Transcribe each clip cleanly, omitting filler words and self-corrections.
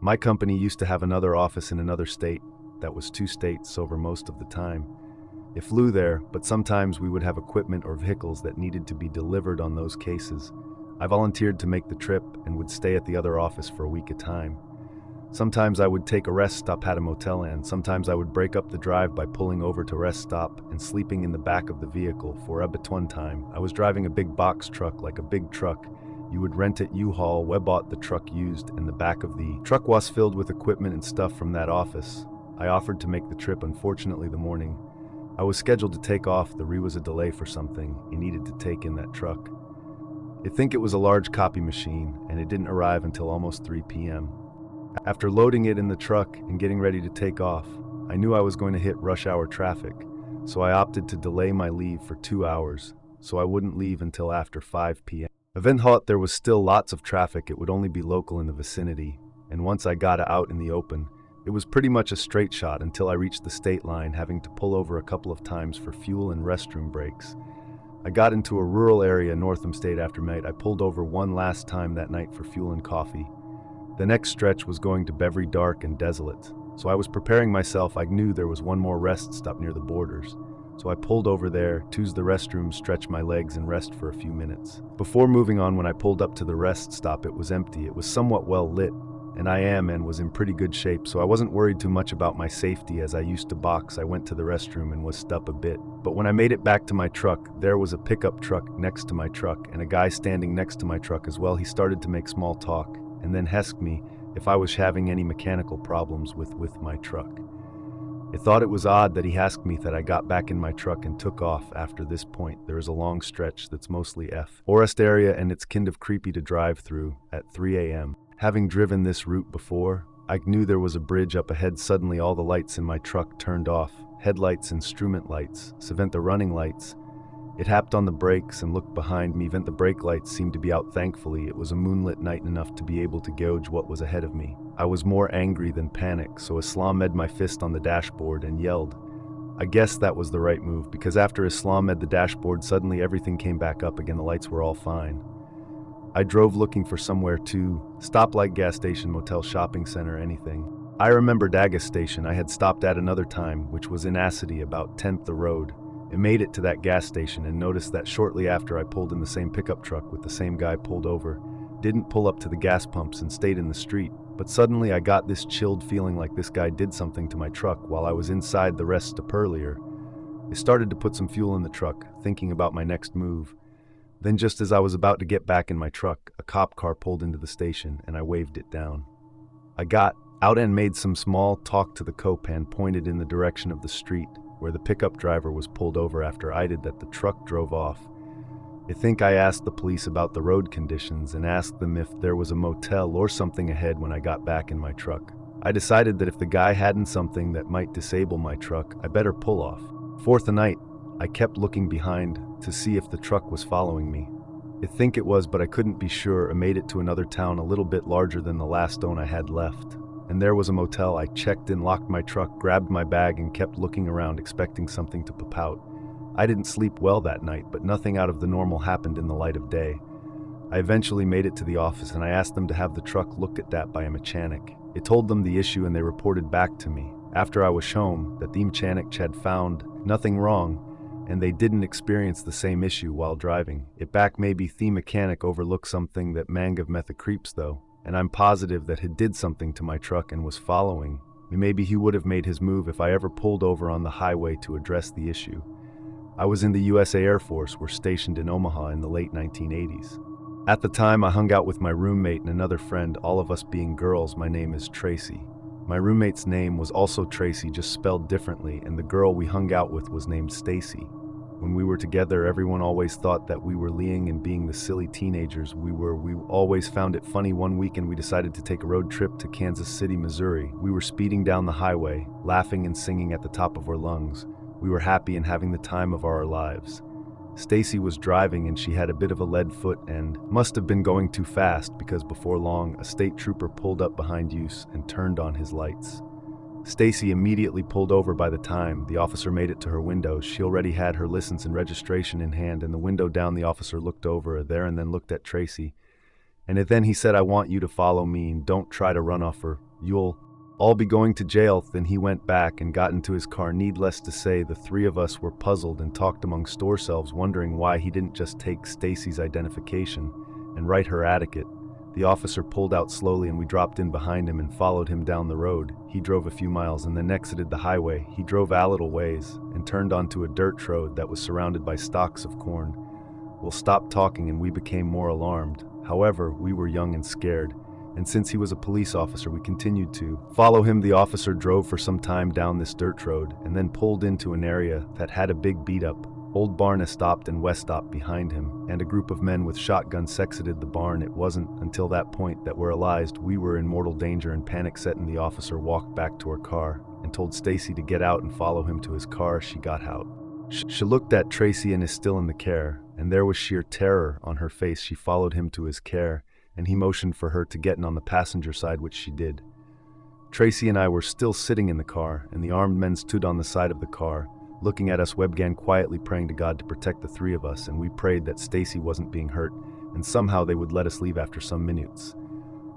My company used to have another office in another state that was 2 states over most of the time. It flew there, but sometimes we would have equipment or vehicles that needed to be delivered on those cases. I volunteered to make the trip and would stay at the other office for a week at a time. Sometimes I would take a rest stop at a motel, and sometimes I would break up the drive by pulling over to rest stop and sleeping in the back of the vehicle. For a bit one time, I was driving a big box truck, like a big truck. You would rent it U-Haul. We bought the truck used, and the back of the truck was filled with equipment and stuff from that office. I offered to make the trip. Unfortunately, the morning I was scheduled to take off, there was a delay for something he needed to take in that truck. I think it was a large copy machine, and it didn't arrive until almost 3 p.m. After loading it in the truck and getting ready to take off, I knew I was going to hit rush hour traffic, so I opted to delay my leave for 2 hours, so I wouldn't leave until after 5 p.m. Event hot, there was still lots of traffic. It would only be local in the vicinity, and once I got out in the open, it was pretty much a straight shot until I reached the state line, having to pull over a couple of times for fuel and restroom breaks. I got into a rural area Northam State after night. I pulled over one last time that night for fuel and coffee. The next stretch was going to be very dark and desolate, so I was preparing myself. I knew there was one more rest stop near the borders, so I pulled over there, to use the restroom, stretch my legs, and rest for a few minutes. Before moving on, when I pulled up to the rest stop, it was empty. It was somewhat well lit, and I was in pretty good shape, so I wasn't worried too much about my safety. As I used to box, I went to the restroom and was stuck a bit. But when I made it back to my truck, there was a pickup truck next to my truck, and a guy standing next to my truck as well. He started to make small talk, and then asked me if I was having any mechanical problems with my truck. I thought it was odd that he asked me that. I got back in my truck and took off. After this point, there is a long stretch that's mostly forest area, and it's kind of creepy to drive through at 3 a.m. Having driven this route before, I knew there was a bridge up ahead. Suddenly all the lights in my truck turned off, headlights, instrument lights, the running lights. It tapped on the brakes and looked behind me. The brake lights seemed to be out. Thankfully, it was a moonlit night enough to be able to gauge what was ahead of me. I was more angry than panic, so Islam had my fist on the dashboard and yelled. I guess that was the right move, because after Islam had the dashboard, suddenly everything came back up again. The lights were all fine. I drove looking for somewhere to stop, like gas station, motel, shopping center, anything. I remember Daga station. I had stopped at another time, which was in Asity, about 10th the road. I made it to that gas station and noticed that shortly after I pulled in the same pickup truck with the same guy. Pulled over, didn't pull up to the gas pumps and stayed in the street. But suddenly I got this chilled feeling like this guy did something to my truck while I was inside the rest stop earlier. I started to put some fuel in the truck, thinking about my next move. Then just as I was about to get back in my truck, a cop car pulled into the station and I waved it down. I got out and made some small talk to the cop and pointed in the direction of the street where the pickup driver was pulled over. After I did that, the truck drove off. I think I asked the police about the road conditions and asked them if there was a motel or something ahead. When I got back in my truck, I decided that if the guy hadn't something that might disable my truck, I better pull off. Fourth night, I kept looking behind to see if the truck was following me. I think it was, but I couldn't be sure. I made it to another town a little bit larger than the last stone I had left, and there was a motel. I checked in, locked my truck, grabbed my bag, and kept looking around, expecting something to pop out. I didn't sleep well that night, but nothing out of the normal happened in the light of day. I eventually made it to the office, and I asked them to have the truck looked at by a mechanic. I told them the issue, and they reported back to me after I was home that the mechanic had found nothing wrong, and they didn't experience the same issue while driving it back. Maybe the mechanic overlooked something that of method creeps though, and I'm positive that he did something to my truck and was following me. Maybe he would have made his move if I ever pulled over on the highway to address the issue. I was in the USA Air Force, were stationed in Omaha in the late 1980s. At the time, I hung out with my roommate and another friend, all of us being girls. My name is Tracy. My roommate's name was also Tracy, just spelled differently, and the girl we hung out with was named Stacy. When we were together, everyone always thought that we were lying and being the silly teenagers we were. We always found it funny. One weekend, we decided to take a road trip to Kansas City, Missouri. We were speeding down the highway, laughing and singing at the top of our lungs. We were happy and having the time of our lives. Stacy was driving, and she had a bit of a lead foot and must have been going too fast, because before long, a state trooper pulled up behind us and turned on his lights. Stacy immediately pulled over. By the time the officer made it to her window, she already had her license and registration in hand, and the window down, the officer looked over there and then looked at Tracy. And then he said, "I want you to follow me and don't try to run off, or "You'll all be going to jail." Then he went back and got into his car. Needless to say, the three of us were puzzled and talked amongst ourselves, wondering why he didn't just take Stacy's identification and write her etiquette. The officer pulled out slowly and we dropped in behind him and followed him down the road. He drove a few miles and then exited the highway. He drove a little ways and turned onto a dirt road that was surrounded by stalks of corn. We'll stopped talking and we became more alarmed. However, we were young and scared, and since he was a police officer, we continued to follow him. The officer drove for some time down this dirt road and then pulled into an area that had a big beat-up old barn. Stopped and West stopped behind him, and a group of men with shotguns exited the barn. It wasn't until that point that we realized we were in mortal danger, and panic set in. The officer walked back to her car and told Stacy to get out and follow him to his car. She got out. She looked at Tracy and is still in the care, and there was sheer terror on her face. She followed him to his care, and he motioned for her to get in on the passenger side, which she did. Tracy and I were still sitting in the car, and the armed men stood on the side of the car, looking at us. We began quietly praying to God to protect the three of us, and we prayed that Stacy wasn't being hurt, and somehow they would let us leave after some minutes.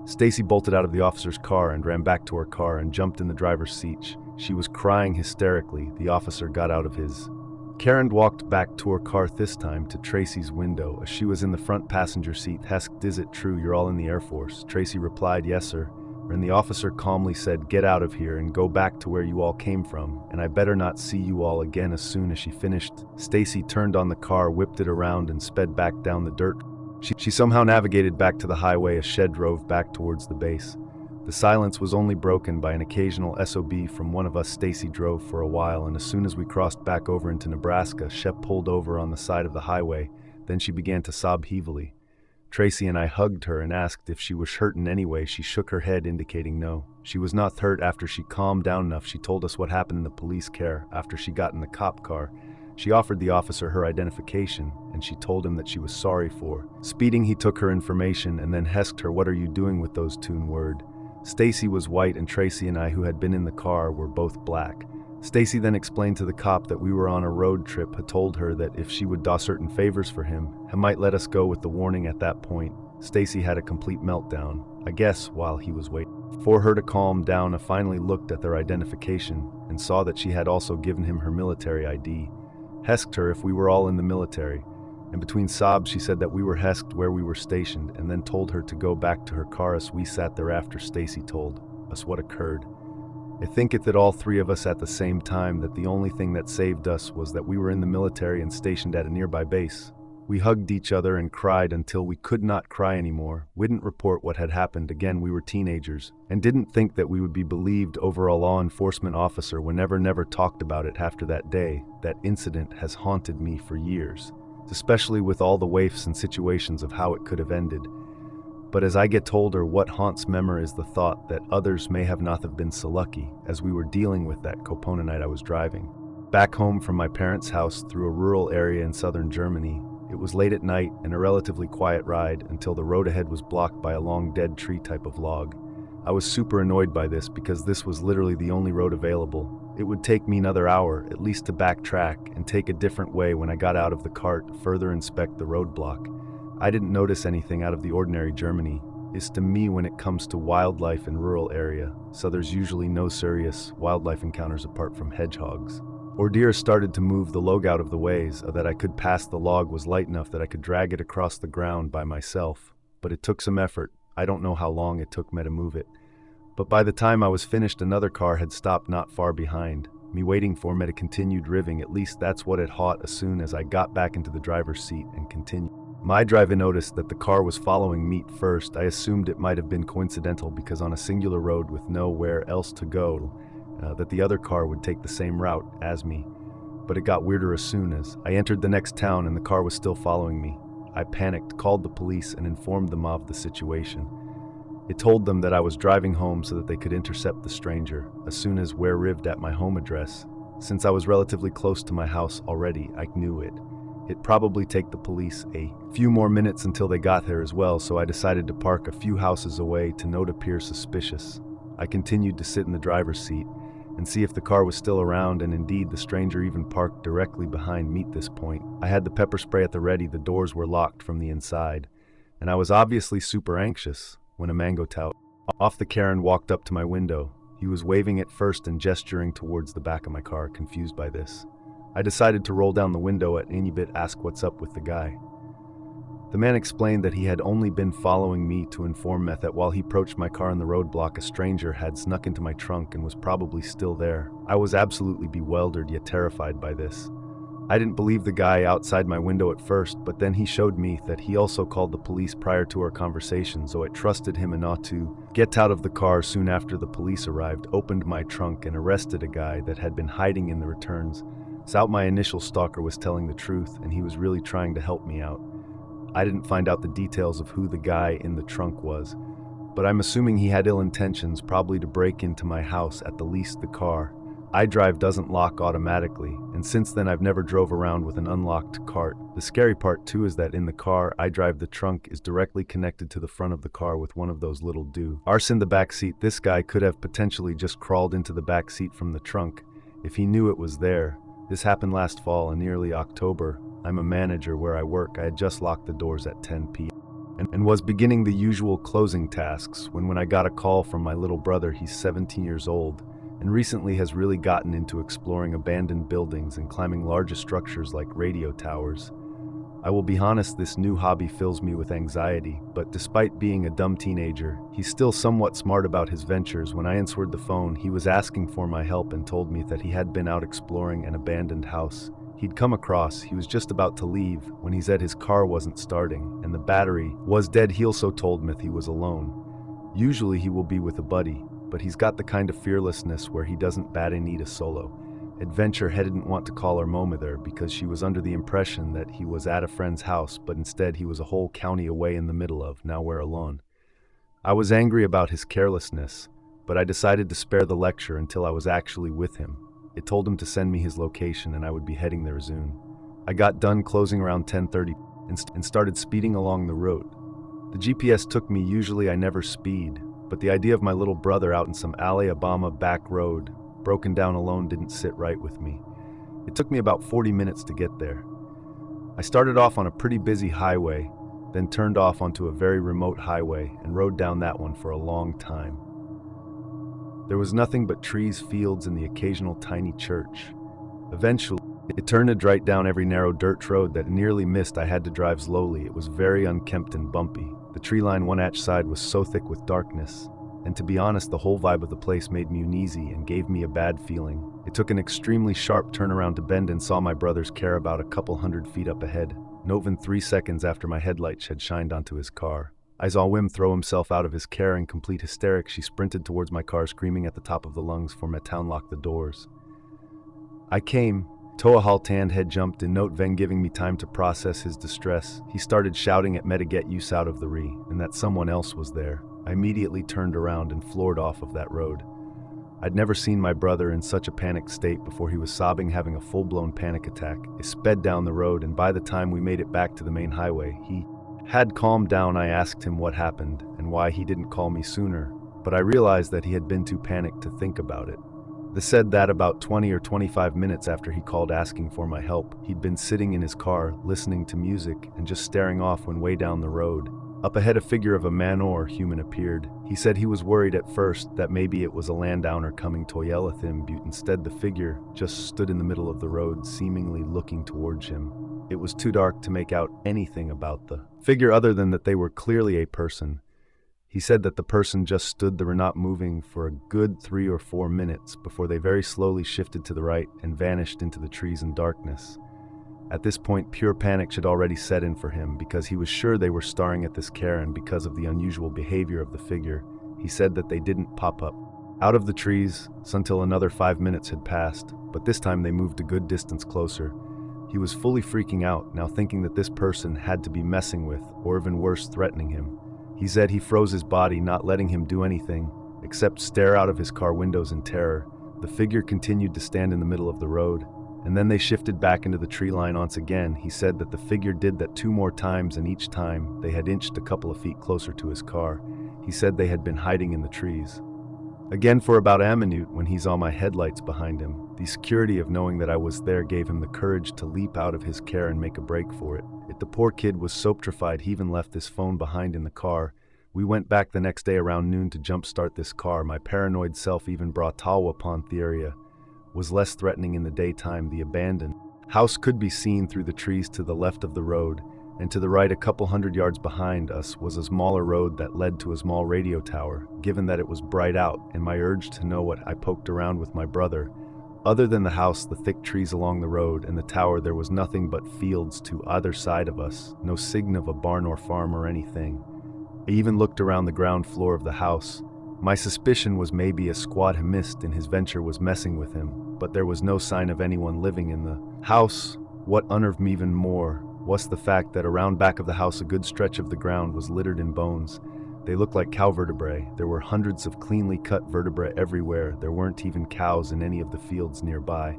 Stacy bolted out of the officer's car and ran back to her car and jumped in the driver's seat. She was crying hysterically. The officer got out of his Karen walked back to her car, this time to Tracy's window as she was in the front passenger seat. Asked, "Is it true you're all in the Air Force?" Tracy replied, "Yes, sir." And the officer calmly said, "Get out of here and go back to where you all came from, and I better not see you all again." As soon as she finished, Stacy turned on the car, whipped it around, and sped back down the dirt. She somehow navigated back to the highway as Shed drove back towards the base. The silence was only broken by an occasional SOB from one of us. Stacy drove for a while, and as soon as we crossed back over into Nebraska, Shep pulled over on the side of the highway. Then she began to sob heavily. Tracy and I hugged her and asked if she was hurt in any way. She shook her head, indicating no. She was not hurt. After she calmed down enough, she told us what happened in the police car. After she got in the cop car, she offered the officer her identification, and she told him that she was sorry for speeding. He took her information and then asked her, "What are you doing with those tune word?" Stacy was white, and Tracy and I, who had been in the car, were both black. Stacy then explained to the cop that we were on a road trip. Had told her that if she would do certain favors for him, he might let us go with the warning. At that point, Stacy had a complete meltdown, I guess while he was waiting for her to calm down. I finally looked at their identification and saw that she had also given him her military ID. Asked her if we were all in the military, and between sobs she said that we were asked where we were stationed, and then told her to go back to her car. As we sat there after Stacy told us what occurred, I think it that all three of us at the same time, that the only thing that saved us was that we were in the military and stationed at a nearby base. We hugged each other and cried until we could not cry anymore. We didn't report what had happened. Again, we were teenagers and didn't think that we would be believed over a law enforcement officer. We never talked about it after that day. That incident has haunted me for years, especially with all the waifs and situations of how it could have ended. But as I get older, what haunts memory is the thought that others may have not have been so lucky as we were dealing with that Copona night. I was driving back home from my parents' house through a rural area in southern Germany. It was late at night and a relatively quiet ride until the road ahead was blocked by a long dead tree type of log. I was super annoyed by this because this was literally the only road available. It would take me another hour at least to backtrack and take a different way. When I got out of the cart to further inspect the roadblock, I didn't notice anything out of the ordinary. Germany is to me, when it comes to wildlife in rural area, so there's usually no serious wildlife encounters apart from hedgehogs or deer. Started to move the log out of the way so that I could pass. The log was light enough that I could drag it across the ground by myself, but it took some effort. I don't know how long it took me to move it, but by the time I was finished, another car had stopped not far behind me, waiting for me to continue driving. At least that's what it thought. As soon as I got back into the driver's seat and continued my drive, I noticed that the car was following me. First, I assumed it might have been coincidental because on a singular road with nowhere else to go, that the other car would take the same route as me. But it got weirder as soon as I entered the next town and the car was still following me. I panicked, called the police, and informed them of the situation. It told them that I was driving home so that they could intercept the stranger. As soon as we arrived at my home address, since I was relatively close to my house already, I knew it'd probably take the police a few more minutes until they got there as well, so I decided to park a few houses away to not appear suspicious. I continued to sit in the driver's seat and see if the car was still around, and indeed the stranger even parked directly behind me. At this point, I had the pepper spray at the ready. The doors were locked from the inside, and I was obviously super anxious when a mango tout Off the Karen walked up to my window. He was waving at first and gesturing towards the back of my car, confused by this. I decided to roll down the window at any bit, ask what's up with the guy. The man explained that he had only been following me to inform Meth that while he approached my car on the roadblock, a stranger had snuck into my trunk and was probably still there. I was absolutely bewildered yet terrified by this. I didn't believe the guy outside my window at first, but then he showed me that he also called the police prior to our conversation, so I trusted him enough to get out of the car soon after the police arrived, opened my trunk, and arrested a guy that had been hiding in the returns. So my initial stalker was telling the truth, and he was really trying to help me out. I didn't find out the details of who the guy in the trunk was, but I'm assuming he had ill intentions, probably to break into my house, at the least the car. iDrive doesn't lock automatically, and since then I've never drove around with an unlocked cart. The scary part too is that in the car iDrive, the trunk is directly connected to the front of the car with one of those little arse in the back seat. This guy could have potentially just crawled into the back seat from the trunk if he knew it was there. This happened last fall in nearly October. I'm a manager where I work. I had just locked the doors at 10 p.m. and was beginning the usual closing tasks when I got a call from my little brother. He's 17 years old and recently has really gotten into exploring abandoned buildings and climbing larger structures like radio towers. I will be honest, this new hobby fills me with anxiety, but despite being a dumb teenager, he's still somewhat smart about his ventures. When I answered the phone, he was asking for my help and told me that he had been out exploring an abandoned house he'd come across. He was just about to leave when he said his car wasn't starting and the battery was dead. He also told me he was alone. Usually he will be with a buddy, but he's got the kind of fearlessness where he doesn't need a solo adventure. He didn't want to call her mom there because she was under the impression that he was at a friend's house, but instead he was a whole county away in the middle of nowhere alone. I was angry about his carelessness, but I decided to spare the lecture until I was actually with him. It told him to send me his location and I would be heading there soon. I got done closing around 10:30 and started speeding along the road. The GPS took me. Usually I never speed, but the idea of my little brother out in some Alabama back road, broken down alone, didn't sit right with me. It took me about 40 minutes to get there. I started off on a pretty busy highway, then turned off onto a very remote highway and rode down that one for a long time. There was nothing but trees, fields, and the occasional tiny church. Eventually, it turned right down every narrow dirt road that nearly missed. I had to drive slowly. It was very unkempt and bumpy. The tree line on each side was so thick with darkness, and to be honest, the whole vibe of the place made me uneasy and gave me a bad feeling. It took an extremely sharp turnaround to bend and saw my brother's car about a couple hundred feet up ahead. Not even 3 seconds after my headlights had shined onto his car, I saw him throw himself out of his car in complete hysterics. She sprinted towards my car, screaming at the top of the lungs for me to unlock the doors. I came. Toa Haltand had jumped in, Note Ven giving me time to process his distress. He started shouting at me to get use out of the re, and that someone else was there. I immediately turned around and floored off of that road. I'd never seen my brother in such a panicked state before. He was sobbing, having a full-blown panic attack. I sped down the road, and by the time we made it back to the main highway, he had calmed down. I asked him what happened and why he didn't call me sooner, but I realized that he had been too panicked to think about it. They said that about 20 or 25 minutes after he called asking for my help, he'd been sitting in his car, listening to music and just staring off when way down the road. Up ahead, a figure of a man or human appeared. He said he was worried at first that maybe it was a landowner coming to yell at him, but instead the figure just stood in the middle of the road, seemingly looking towards him. It was too dark to make out anything about the figure other than that they were clearly a person. He said that the person just stood there not moving for a good 3 or 4 minutes before they very slowly shifted to the right and vanished into the trees and darkness. At this point, pure panic had already set in for him because he was sure they were staring at this car, and because of the unusual behavior of the figure, he said that they didn't pop up out of the trees until another 5 minutes had passed, but this time they moved a good distance closer. He was fully freaking out, now thinking that this person had to be messing with, or even worse, threatening him. He said he froze his body, not letting him do anything except stare out of his car windows in terror. The figure continued to stand in the middle of the road, and then they shifted back into the tree line once again. He said that the figure did that 2 more times, and each time they had inched a couple of feet closer to his car. He said they had been hiding in the trees. Again for about a minute when he saw my headlights behind him. The security of knowing that I was there gave him the courage to leap out of his car and make a break for it. The poor kid was so petrified he even left his phone behind in the car. We went back the next day around noon to jumpstart this car. My paranoid self even brought Talwa Pontheria was less threatening in the daytime. The abandoned house could be seen through the trees to the left of the road, and to the right, a couple hundred yards behind us, was a smaller road that led to a small radio tower. Given that it was bright out and my urge to know what, I poked around with my brother. Other than the house, the thick trees along the road, and the tower, there was nothing but fields to either side of us, no sign of a barn or farm or anything. I even looked around the ground floor of the house. My suspicion was maybe a squad missed in his venture was messing with him, but there was no sign of anyone living in the house. What unnerved me even more was the fact that around back of the house a good stretch of the ground was littered in bones. They looked like cow vertebrae. There were hundreds of cleanly cut vertebrae everywhere. There weren't even cows in any of the fields nearby.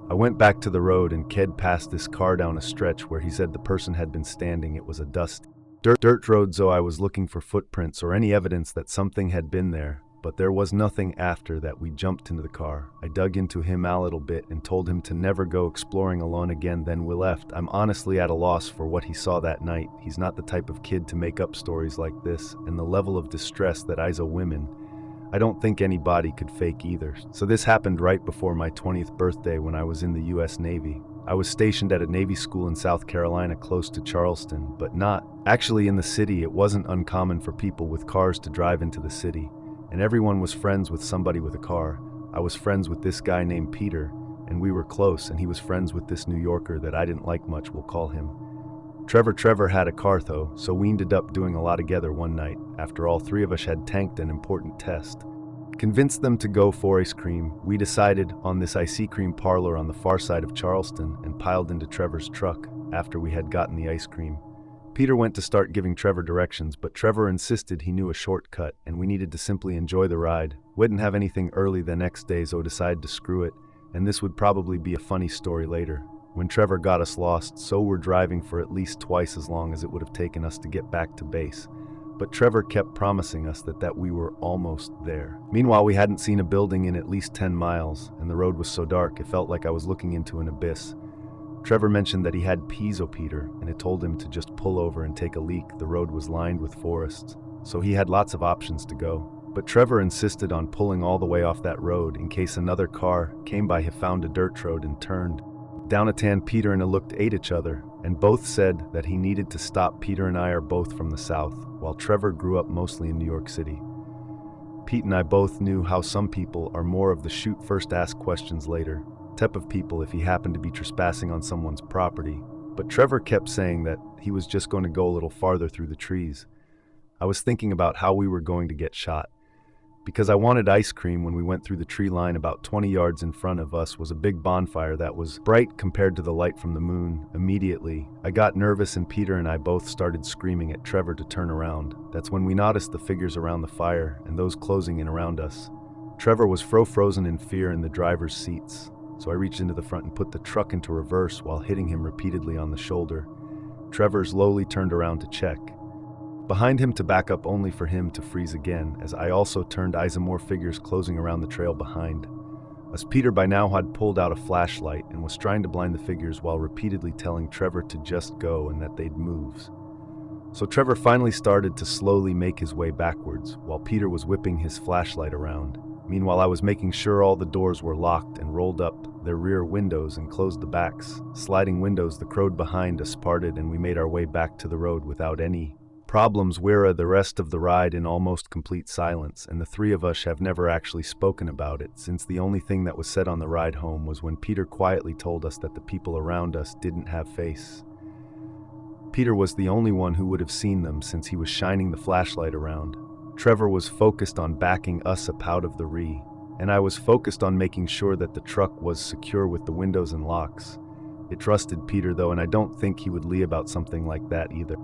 I went back to the road and Ked passed this car down a stretch where he said the person had been standing. It was a dusty dirt road, so I was looking for footprints or any evidence that something had been there, but there was nothing. After that, we jumped into the car. I dug into him a little bit and told him to never go exploring alone again. Then we left. I'm honestly at a loss for what he saw that night. He's not the type of kid to make up stories like this, and the level of distress that I saw women, I don't think anybody could fake either. So this happened right before my 20th birthday when I was in the U.S. Navy. I was stationed at a Navy school in South Carolina close to Charleston, but not actually in the city. It wasn't uncommon for people with cars to drive into the city, and everyone was friends with somebody with a car. I was friends with this guy named Peter, and we were close, and he was friends with this New Yorker that I didn't like much, we'll call him Trevor. Trevor had a car though, so we ended up doing a lot together one night. After all three of us had tanked an important test, convinced them to go for ice cream. We decided on this ice cream parlor on the far side of Charleston and piled into Trevor's truck. After we had gotten the ice cream, Peter went to start giving Trevor directions, but Trevor insisted he knew a shortcut and we needed to simply enjoy the ride. Wouldn't have anything early the next day, so decided to screw it, and this would probably be a funny story later. When Trevor got us lost, so we're driving for at least twice as long as it would have taken us to get back to base. But Trevor kept promising us that we were almost there. Meanwhile, we hadn't seen a building in at least 10 miles, and the road was so dark it felt like I was looking into an abyss. Trevor mentioned that he had piezo Peter, and it told him to just pull over and take a leak. The road was lined with forests, so he had lots of options to go. But Trevor insisted on pulling all the way off that road in case another car came by. He found a dirt road and turned down a tan. Peter and I looked at each other, and both said that he needed to stop. Peter and I are both from the South, while Trevor grew up mostly in New York City. Pete and I both knew how some people are more of the shoot first, ask questions later type of people if he happened to be trespassing on someone's property. But Trevor kept saying that he was just going to go a little farther through the trees. I was thinking about how we were going to get shot, because I wanted ice cream. When we went through the tree line, about 20 yards in front of us was a big bonfire that was bright compared to the light from the moon. Immediately, I got nervous and Peter and I both started screaming at Trevor to turn around. That's when we noticed the figures around the fire and those closing in around us. Trevor was frozen in fear in the driver's seats, so I reached into the front and put the truck into reverse while hitting him repeatedly on the shoulder. Trevor slowly turned around to check behind him to back up, only for him to freeze again as I also turned. More figures closing around the trail behind us. Peter by now had pulled out a flashlight and was trying to blind the figures while repeatedly telling Trevor to just go and that they'd move. So Trevor finally started to slowly make his way backwards while Peter was whipping his flashlight around. Meanwhile, I was making sure all the doors were locked and rolled up their rear windows and closed the backs. Sliding windows, the crowd behind us parted and we made our way back to the road without any problems. We're the rest of the ride in almost complete silence, and the three of us have never actually spoken about it, since the only thing that was said on the ride home was when Peter quietly told us that the people around us didn't have face. Peter was the only one who would have seen them since he was shining the flashlight around. Trevor was focused on backing us up out of the re, and I was focused on making sure that the truck was secure with the windows and locks. It trusted Peter though, and I don't think he would lie about something like that either.